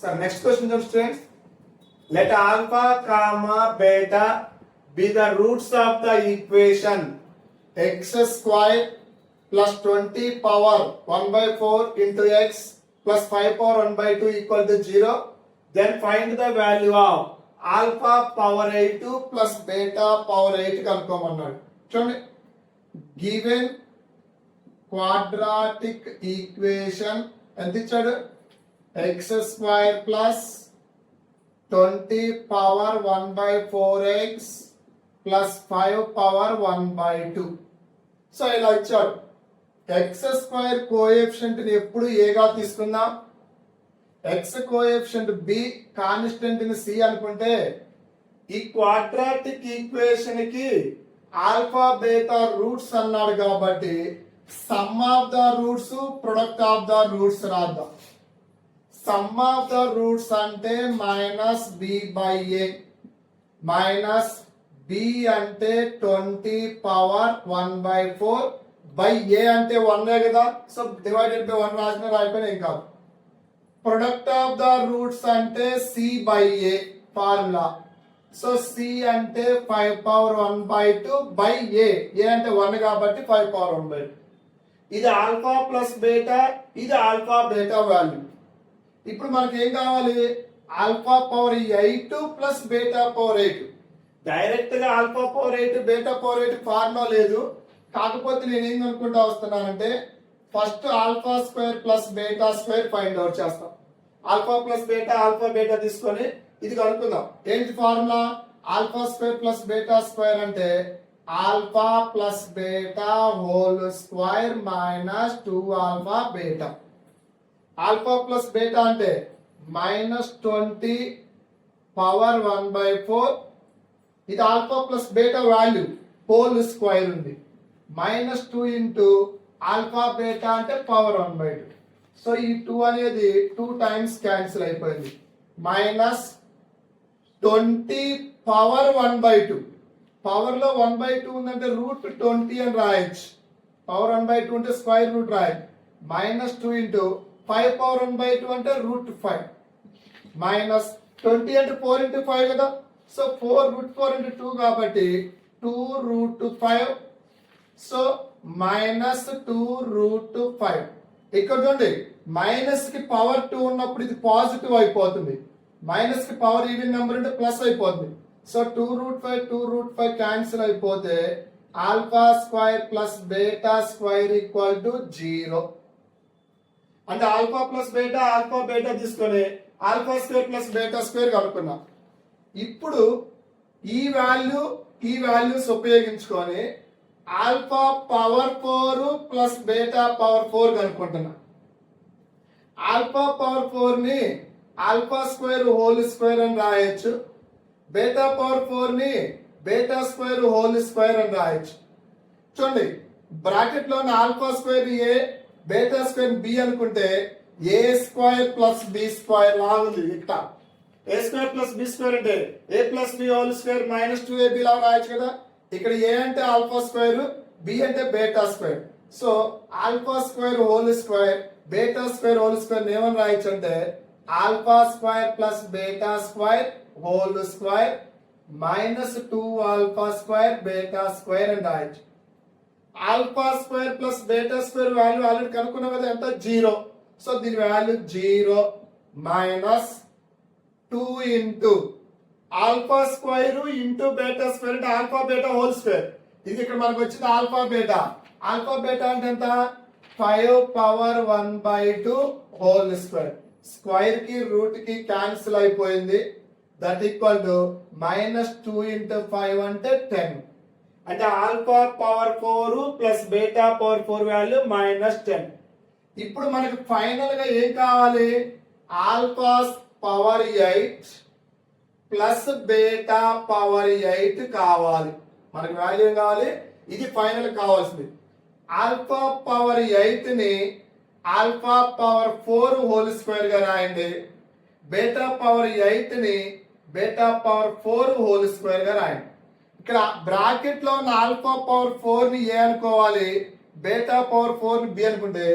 So next question, students. Let alpha comma beta be the roots of the equation x square plus 20 power 1 by 4 into x plus 5 power 1 by 2 equal to 0. Then find the value of alpha power 8 plus beta power 8 కనుక్కోమన్నాడు. చూడండి, given quadratic equation ఎంత ఇచ్చాడు? x square plus 20 power 1 by 4x plus 5 power 1 by 2. So ఇలా ఇచ్చాడు. x square coefficient ని ఎప్పుడు ఏగా తీసుకుందాం, x coefficient b constant ని c అనుకుంటే ఈ క్వాడ్రాటిక్ ఈక్వేషన్ కి ఆల్ఫా బీటా రూట్స్ అన్నాడు కాబట్టి sum of the roots product of the roots రాద్దాం. సమ్ ఆఫ్ ద రూట్స్ అంటే minus B by A, minus B అంటే 20 పవర్ 1 బై 4 బై ఏ అంటే 1 కదా. సో డివైడెడ్ బై 1 రాసిన రాయిపోయినా ఏం కాదు. ప్రొడక్ట్ ఆఫ్ ద రూట్స్ అంటే C by A formula. So C అంటే 5 power 1 by 2 by A, A అంటే 1 కాబట్టి 5 పవర్ 1 బై 2. ఇది ఆల్ఫా ప్లస్ బీటా, ఇది ఆల్ఫా బీటా వాల్యూ. ఇప్పుడు మనకి ఏం కావాలి? Alpha power 8 plus beta power 8. Direct గా alpha power 8 beta power 8 formula లేదు. కాకపోతే నేను ఏం అనుకుంటా వస్తున్నానంటే first alpha square plus beta square find out చేస్తాం. Alpha plus beta, alpha beta తీసుకొని ఇది కనుక్కుందాం. ఏంటి formula? Alpha square plus beta square అంటే alpha plus beta whole square minus 2 alpha beta. Alpha plus beta అంటే మైనస్ 20 పవర్ 1 బై 4. ఇది alpha plus beta value whole square ఉంది. Minus 2 into alpha beta అంటే power 1 by 2. So ఈ 2 అనేది 2 times cancel అయిపోయింది. Minus 20 power 1 by 2. Power లో 1 by 2 ఉందంటే route 20 అని రాయొచ్చు. పవర్ 1 బై 2 అంటే స్క్వేర్ రూట్ రాయొచ్చు. మైనస్ 2 ఇంటూ 5 పవర్ 1 బై 2 అంటే రూట్ 5. మైనస్ 20 అంటే 4 ఇంటూ 5 కదా. సో 4 రూట్ 4 ఇంటూ 2 కాబట్టి 2 రూట్ 5. So minus 2 root 5. ఇక్కడ చూడండి, మైనస్ కి పవర్ 2 ఉన్నప్పుడు ఇది పాజిటివ్ అయిపోతుంది. మైనస్ కి పవర్ ఈవెన్ నెంబర్ అంటే ప్లస్ అయిపోతుంది. సో 2 రూట్ 5 2 రూట్ 5 క్యాన్సిల్ అయిపోతే alpha square plus beta square equal to 0. అంటే alpha plus beta, alpha beta తీసుకొని alpha square plus beta square కనుక్కున్నాం. ఇప్పుడు ఈ వాల్యూస్ ఉపయోగించుకొని alpha power 4 plus beta power 4 కనుక్కుంటున్నా. ఆల్ఫా పవర్ 4 ని ఆల్ఫా స్క్వేర్ హోల్ స్క్వేర్ అని రాయొచ్చు. బీటా పవర్ 4 ని బీటా స్క్వేర్ హోల్ స్క్వేర్ అని రాయొచ్చు. చూడండి, బ్రాకెట్ లోని alpha square A, beta square B అనుకుంటే A square plus B square లాగుంది. ఇట్లా A square plus B square అంటే A plus B whole square minus 2ab లాగా రాయొచ్చు కదా. ఇక్కడ ఏ అంటే ఆల్ఫా స్క్వేర్, బి అంటే beta square. So alpha square whole square beta square whole square ఏమని రాయొచ్చు అంటే alpha square plus beta square whole square minus 2 alpha square beta square అని రాయొచ్చు. Alpha square plus beta square value already కనుక్కున్నాం కదా, ఎంత? 0. So దీని value 0 minus 2 into alpha square into beta square అంటే ఆల్ఫా బీటా హోల్ స్క్వేర్. ఇది ఇక్కడ మనకు వచ్చింది ఆల్ఫా బీటా. ఆల్ఫా బీటా అంటే ఎంత? 5 power 1 by 2 whole square. Square కి రూట్ కి క్యాన్సిల్ అయిపోయింది. That equal to minus 2 into 5 అంటే 10. అంటే alpha power 4 plus beta power 4 value minus 10. ఇప్పుడు మనకి ఫైనల్ గా ఏం కావాలి? Alpha power 8 plus beta power 8 కావాలి. మనకి వాల్యూ ఏం కావాలి? ఇది ఫైనల్ కావాల్సింది. ఆల్ఫా పవర్ 8 ని ఆల్ఫా పవర్ 4 హోల్ స్క్వేర్ గా రాయండి. బీటా పవర్ 8 ని బీటా పవర్ 4 హోల్ స్క్వేర్ గా రాయండి. ఇక్కడ బ్రాకెట్ లో ఉన్న ఆల్ఫా పవర్ 4 ని ఏ అనుకోవాలి, బీటా పవర్ 4 ని బి అనుకుంటే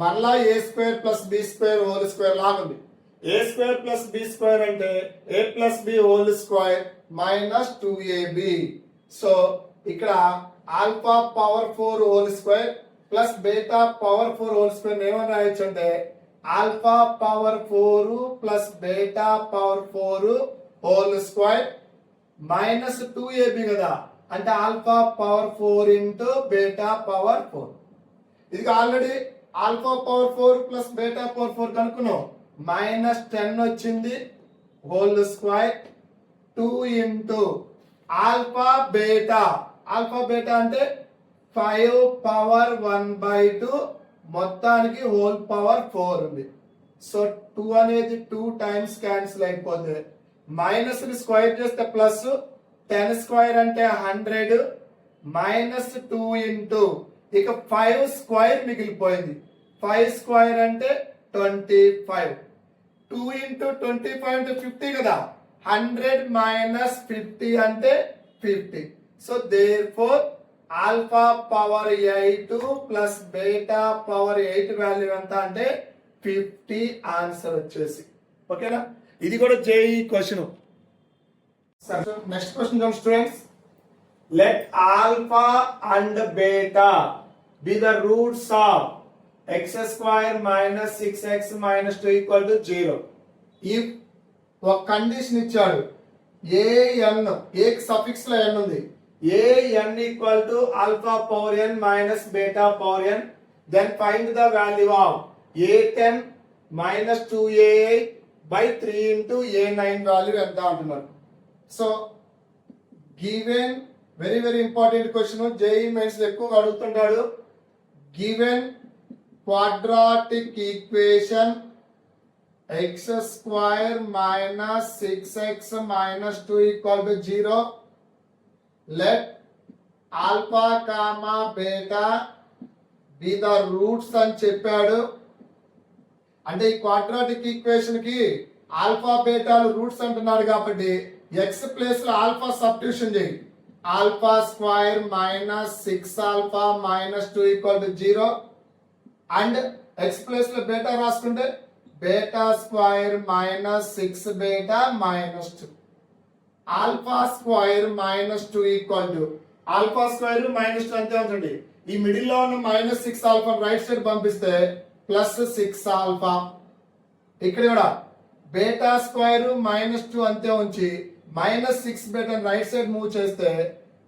మళ్ళా A square plus B square whole square లాగా ఉంది. A square plus B square అంటే A plus B whole square minus 2ab. So ఇక్కడ alpha power 4 whole square plus beta power 4 whole square ఏమని రాయొచ్చు అంటే alpha power 4 plus beta power 4 whole square minus 2ab కదా, అంటే alpha power 4 into beta power 4. ఇది already alpha power 4 plus beta power 4 కనుక్కున్నాం, minus 10 వచ్చింది whole square 2 into alpha beta. Alpha beta అంటే 5 power 1/2 మొత్తానికి whole power 4 ఉంది. So 2 అనేది 2 times cancel అయిపోతుంది. Minus ని స్క్వేర్ చేస్తే ప్లస్ 10 స్క్వేర్ అంటే 100 మైనస్ 2 ఇంటూ ఇక 5 స్క్వేర్ మిగిలిపోయింది. 5 స్క్వేర్ అంటే 25. 2 ఇంటూ 25 అంటే 50 కదా, 100 మైనస్ 50 అంటే 50. So therefore alpha power 8 plus beta power 8 value ఎంత అంటే 50 ఆన్సర్ వచ్చేసి. ఓకేనా, ఇది కూడా జేఈ క్వశ్చన్. నెక్స్ట్ క్వశ్చన్ చూడండి students. Let alpha and beta be the roots of x square minus 6x minus 2 equal to 0. If ఒక condition ఇచ్చాడు, an A suffix లో n ఉంది, an equal to alpha power n minus beta power n, then find the value of a10 minus 2a8 by 3 into a9 value ఎంత అంటున్నారు. So given very very important question, JEE mains ఎక్కువగా అడుగుతుంటాడు. Given quadratic equation x square minus 6x minus 2 equal to 0, let alpha comma beta be the roots అని చెప్పాడు. అంటే ఈ quadratic equation కి alpha బీటాలు రూట్స్ అంటున్నాడు కాబట్టి x ప్లేస్ లో ఆల్ఫా సబ్స్టిట్యూషన్ చేయి. Alpha square minus 6 alpha minus 2 equal to 0 and x place లో బీటా రాసుకుంటే beta square minus 6 beta minus 2. Alpha square minus 2 equal to alpha square minus 2 అంతే ఉంటుంది. ఈ మిడిల్ లో ఉన్న మైనస్ 6 ఆల్ఫా రైట్ సైడ్ పంపిస్తే plus 6 alpha. ఇక్కడ కూడా బీటా స్క్వేర్ మైనస్ 2 అంతే ఉంచి minus 6 beta right side move చేస్తే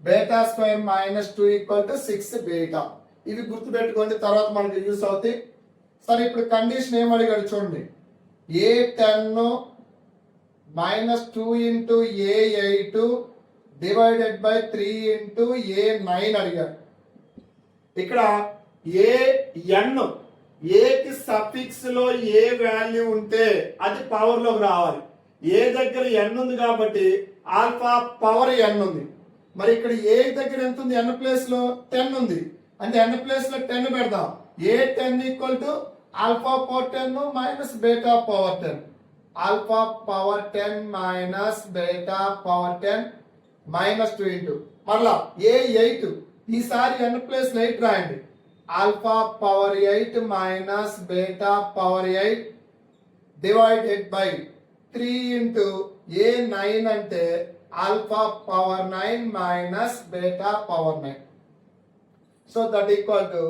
beta square minus 2 equal to 6 beta. ఇవి గుర్తు పెట్టుకోండి, తర్వాత మనకి యూస్ అవుతాయి. సరే, ఇప్పుడు కండిషన్ ఏం అడిగాడు చూడండి. a10 minus 2 into a8 divided by 3 into a9 అడిగాడు. ఇక్కడ an ఏ కి సఫిక్స్ లో ఏ వాల్యూ ఉంటే అది పవర్ లోకి రావాలి. ఏ దగ్గర n ఉంది కాబట్టి ఆల్ఫా పవర్ n ఉంది. మరి ఇక్కడ ఏ దగ్గర ఎంత ఉంది, n ప్లేస్ లో 10 ఉంది, అంటే n ప్లేస్ లో 10 పెడదాం. a10 equal to alpha power 10 minus beta power 10. Alpha power 10 minus beta power 10 minus 2 into మరలా a8, ఈసారి n ప్లేస్ లో 8 రాయండి. Alpha power 8 minus beta power 8 divided by 3 into a9 అంటే alpha power 9 minus beta power 9. So that equal to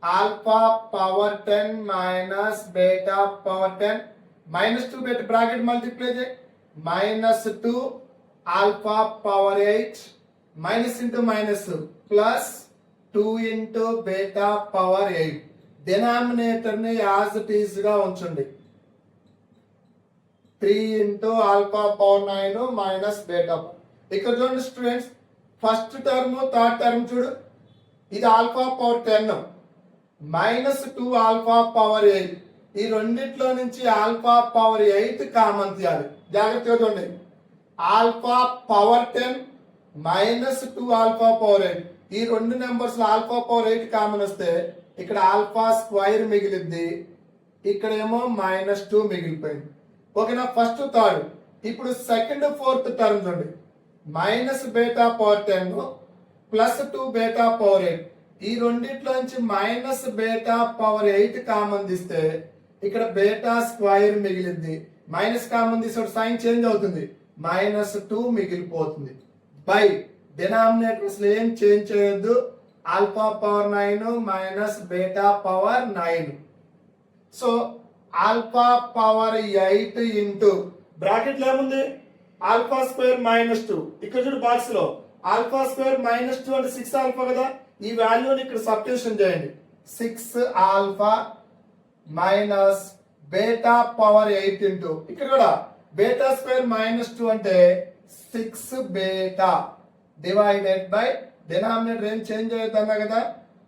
alpha power 10 minus beta power 10 minus 2 పెట్టి bracket multiply చేయి, minus 2 alpha power 8 minus into minus plus 2 into beta power 8. Denominator ని as it is గా ఉంచండి. 3 into alpha power 9 minus beta. ఇక్కడ చూడండి students, first term third term చూడు. ఇది alpha power 10 minus 2 alpha power 8. ఈ రెండిట్లో నుంచి ఆల్ఫా పవర్ 8 కామన్ తీయాలి. జాగ్రత్తగా చూడండి. Alpha power 10 minus 2 alpha power 8. ఈ రెండు నెంబర్స్ లో ఆల్ఫా పవర్ 8 కామన్ వస్తే ఇక్కడ ఆల్ఫా స్క్వేర్ మిగిలింది, ఇక్కడ ఏమో మైనస్ 2 మిగిలిపోయింది. ఓకేనా, ఫస్ట్ థర్డ్. ఇప్పుడు సెకండ్ ఫోర్త్ టర్మ్ చూడండి. Minus beta power 10 plus 2 beta power 8. ఈ రెండిట్లో నుంచి మైనస్ బీటా పవర్ 8 కామన్ తీస్తే ఇక్కడ బీటా స్క్వేర్ మిగిలింది, మైనస్ కామన్ తీసుకో సైన్ చేంజ్ అవుతుంది, -2 మిగిలిపోతుంది. బై డినామినేటర్స్ ఏం చేంజ్ చేయొద్దు, alpha power 9 minus beta power 9. So alpha power 8 into bracket లో ఏముంది ఆల్ఫా స్క్వేర్ -2. ఇక్కడ చూడు బాక్స్ లో ఆల్ఫా స్క్వేర్ -2 అంటే 6 ఆల్ఫా కదా, ఈ వాల్యూని ఇక్కడ సబ్స్టిట్యూషన్ చేయండి. 6 alpha minus beta power 8 into ఇక్కడ కూడా బీటా స్క్వేర్ -2 అంటే 6 బీటా డివైడెడ్ బై డినామినేటర్ ఏం చేంజ్ అవుతుందా కదా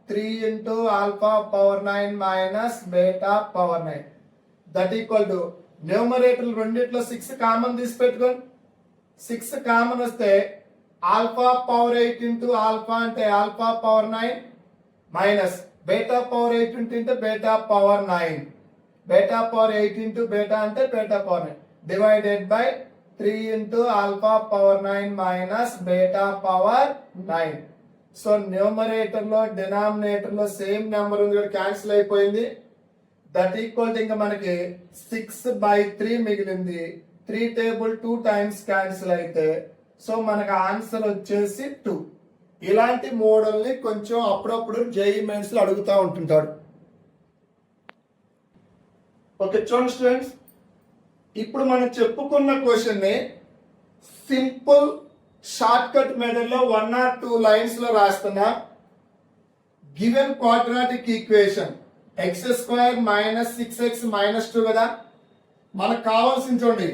3 into alpha power 9 minus beta power 9 that equal to numerator రెండిట్లో 6 కామన్ తీసి పెట్టుకోండి. 6 కామన్ వస్తే ఆల్ఫా పవర్ 8 ఇంటూ ఆల్ఫా అంటే alpha power 9 minus beta power 8 into beta power 9, beta power 8 into beta అంటే beta power 9 divided by 3 into alpha power 9 minus beta power 9. So numerator లో denominator లో same number ఉంది, cancel అయిపోయింది. That equal to ఇంకా మనకి 6/3 మిగిలింది. 3 table 2 times cancel అయితే so మనకు ఆన్సర్ వచ్చేసి 2. ఇలాంటి మోడల్ని కొంచెం అప్పుడప్పుడు జేఈ మెయిన్స్ లో అడుగుతూ ఉంటుంటాడు. ఓకే చూడండి స్టూడెంట్స్, ఇప్పుడు మనం చెప్పుకున్న క్వశ్చన్ ని సింపుల్ షార్ట్ కట్ మెథడ్ లో 1 or 2 లైన్స్ లో రాస్తున్నా. Given quadratic equation x² minus 6x minus 2 కదా, మనకు కావాల్సింది చూడండి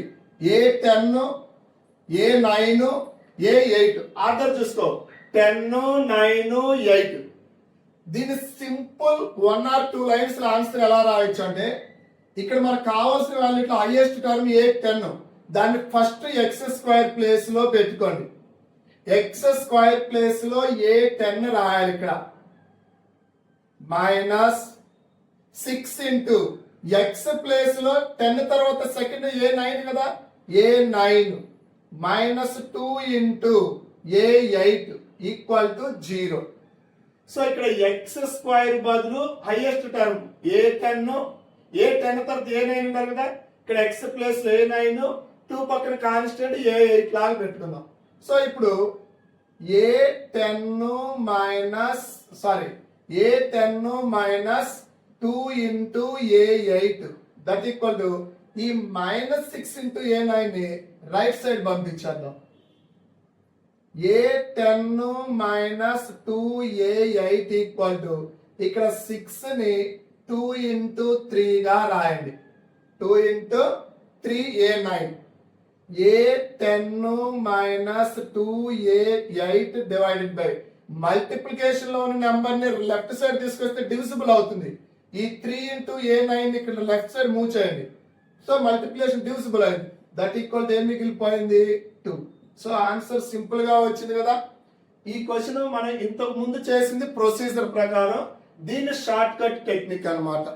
A10 A9 A8 ఆర్డర్ చూసుకో 10 9 8. దీని సింపుల్ 1 or 2 లైన్స్ లో ఆన్సర్ ఎలా రాయొచ్చు అంటే ఇక్కడ మనకు కావాల్సిన వాల్యూట్లో హైయెస్ట్ టర్మ్ A10 దాన్ని ఫస్ట్ x² ప్లేస్ లో పెట్టుకోండి. x² ప్లేస్ లో A10 రాయాలి. ఇక్కడ మైనస్ 6 ఇంటూ x ప్లేస్ లో 10 తర్వాత సెకండ్ A9 కదా, A9 minus 2 into A8 equal to 0. So ఇక్కడ x² బదులు హైయెస్ట్ టర్మ్ A10 తర్వాత A9 ఉండాలి కదా, ఇక్కడ x ప్లస్ A9 2 పక్కన కాన్స్టెంట్ A8 లాగా పెట్టుకుందాం. సో ఇప్పుడు A10 minus 2 into A8 that equal to ఈ -6 ఇంటూ A9 ని రైట్ సైడ్ పంపించేద్దాం. A10 minus 2A8 equal to ఇక్కడ 6 ని 2 ఇంటూ 3 గా రాయండి. 2 into 3 A9. A10 minus 2A8 divided by multiplication లో ఉన్న నెంబర్ ని లెఫ్ట్ సైడ్ తీసుకొస్తే డివిజిబుల్ అవుతుంది. ఈ 3 ఇంటూ A9 ఇక్కడ లెఫ్ట్ సైడ్ మూవ్ చేయండి. సో మల్టిప్లికేషన్ డివిజిబుల్ అయింది. దట్ ఈక్వల్ టు ఏం మిగిలిపోయింది 2. సో ఆన్సర్ సింపుల్ గా వచ్చింది కదా. ఈ క్వశ్చన్ మనం ఇంతకు ముందు చేసింది ప్రొసీజర్ ప్రకారం, దీన్ని షార్ట్ కట్ టెక్నిక్ అన్నమాట.